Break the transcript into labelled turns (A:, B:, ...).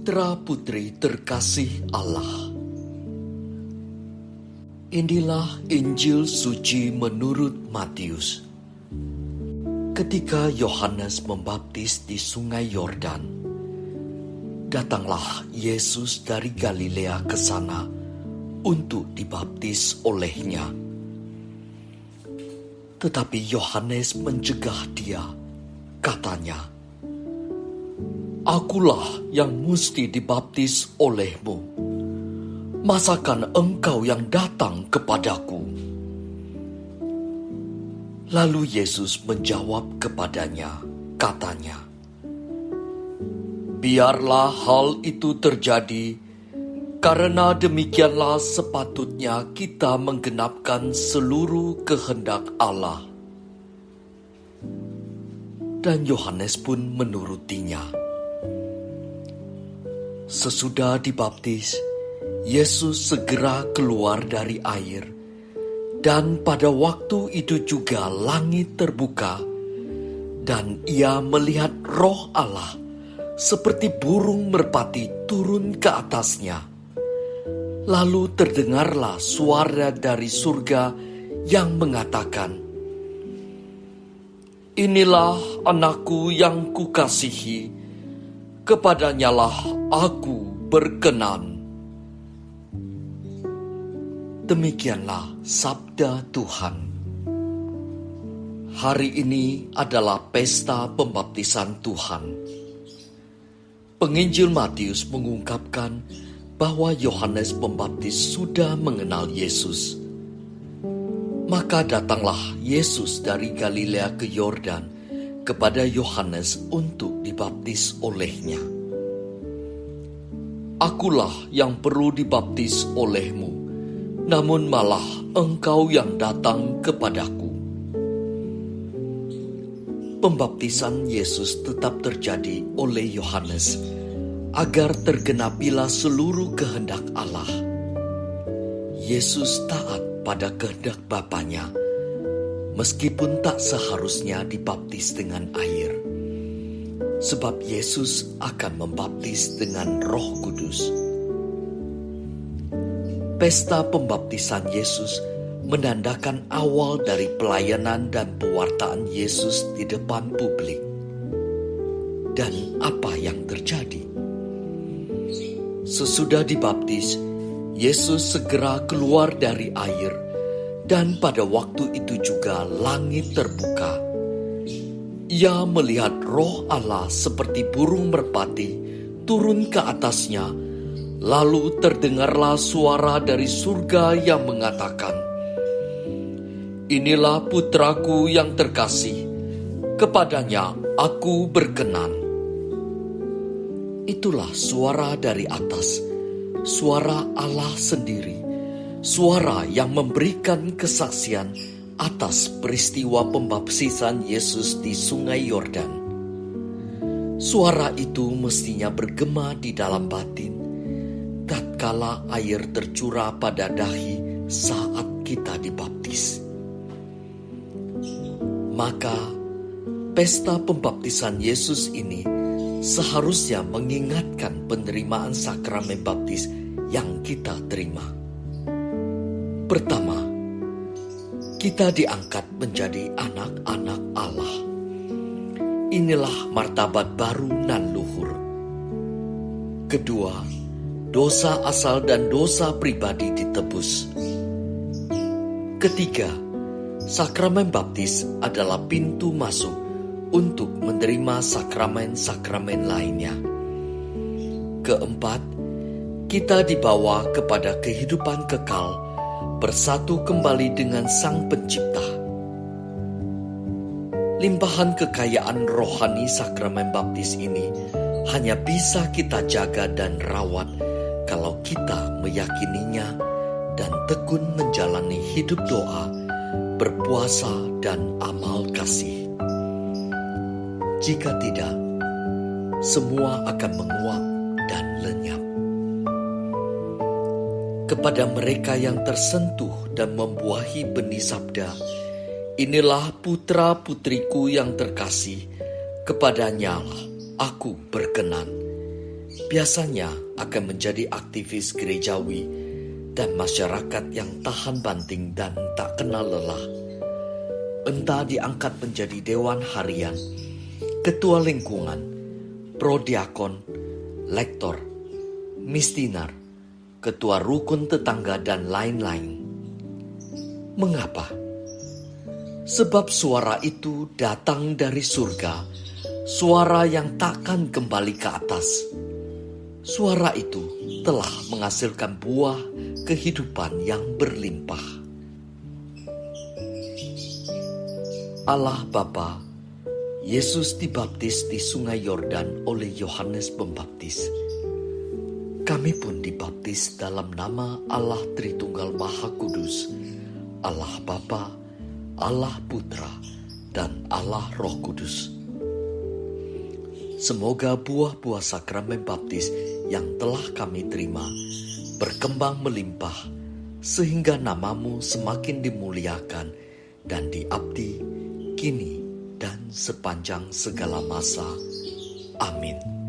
A: Putra-putri terkasih Allah. Inilah Injil suci menurut Matius. Ketika Yohanes membaptis di Sungai Yordan, datanglah Yesus dari Galilea ke sana untuk dibaptis olehnya. Tetapi Yohanes mencegah dia, katanya, "Akulah yang mesti dibaptis olehmu. Masakan engkau yang datang kepadaku?" Lalu Yesus menjawab kepadanya, katanya, "Biarlah hal itu terjadi, karena demikianlah sepatutnya kita menggenapkan seluruh kehendak Allah." Dan Yohanes pun menurutinya. Sesudah dibaptis, Yesus segera keluar dari air, dan pada waktu itu juga langit terbuka, dan ia melihat Roh Allah seperti burung merpati turun ke atasnya. Lalu terdengarlah suara dari surga yang mengatakan, "Inilah anakku yang kukasihi, kepadanyalah aku berkenan." Demikianlah sabda Tuhan. Hari ini adalah pesta pembaptisan Tuhan. Penginjil Matius mengungkapkan bahwa Yohanes Pembaptis sudah mengenal Yesus. Maka datanglah Yesus dari Galilea ke Yordan kepada Yohanes untuk dibaptis olehnya. "Akulah yang perlu dibaptis olehmu, namun malah engkau yang datang kepadaku." Pembaptisan Yesus tetap terjadi oleh Yohanes agar tergenapilah seluruh kehendak Allah. Yesus taat pada kehendak Bapanya, meskipun tak seharusnya dibaptis dengan air, sebab Yesus akan membaptis dengan Roh Kudus. Pesta pembaptisan Yesus menandakan awal dari pelayanan dan pewartaan Yesus di depan publik. Dan apa yang terjadi? Sesudah dibaptis, Yesus segera keluar dari air, dan pada waktu itu juga langit terbuka. Ia melihat Roh Allah seperti burung merpati turun ke atasnya. Lalu terdengarlah suara dari surga yang mengatakan, "Inilah putraku yang terkasih, kepadanya aku berkenan." Itulah suara dari atas, suara Allah sendiri, suara yang memberikan kesaksian atas peristiwa pembaptisan Yesus di Sungai Yordan. Suara itu mestinya bergema di dalam batin tatkala air tercurah pada dahi saat kita dibaptis. Maka, pesta pembaptisan Yesus ini seharusnya mengingatkan penerimaan sakramen baptis yang kita terima. Pertama, kita diangkat menjadi anak-anak Allah. Inilah martabat baru nan luhur. Kedua, dosa asal dan dosa pribadi ditebus. Ketiga, sakramen baptis adalah pintu masuk untuk menerima sakramen-sakramen lainnya. Keempat, kita dibawa kepada kehidupan kekal, bersatu kembali dengan Sang Pencipta. Limpahan kekayaan rohani sakramen baptis ini hanya bisa kita jaga dan rawat kalau kita meyakininya dan tekun menjalani hidup doa, berpuasa, dan amal kasih. Jika tidak, semua akan menguap dan lenyap. Kepada mereka yang tersentuh dan membuahi benih sabda, "Inilah putra-putriku yang terkasih, kepadanya aku berkenan." biasanya akan menjadi aktivis gerejawi dan masyarakat yang tahan banting dan tak kenal lelah. Entah diangkat menjadi dewan harian, ketua lingkungan, prodiakon, lektor, mistinar, ketua rukun tetangga, dan lain-lain. Mengapa? Sebab suara itu datang dari surga, suara yang takkan kembali ke atas. Suara itu telah menghasilkan buah kehidupan yang berlimpah. Allah Bapa, Yesus dibaptis di Sungai Yordan oleh Yohanes Pembaptis. Kami pun dibaptis dalam nama Allah Tritunggal Maha Kudus, Allah Bapa, Allah Putra, dan Allah Roh Kudus. Semoga buah-buah sakramen baptis yang telah kami terima berkembang melimpah, sehingga namamu semakin dimuliakan dan diabdi kini dan sepanjang segala masa. Amin.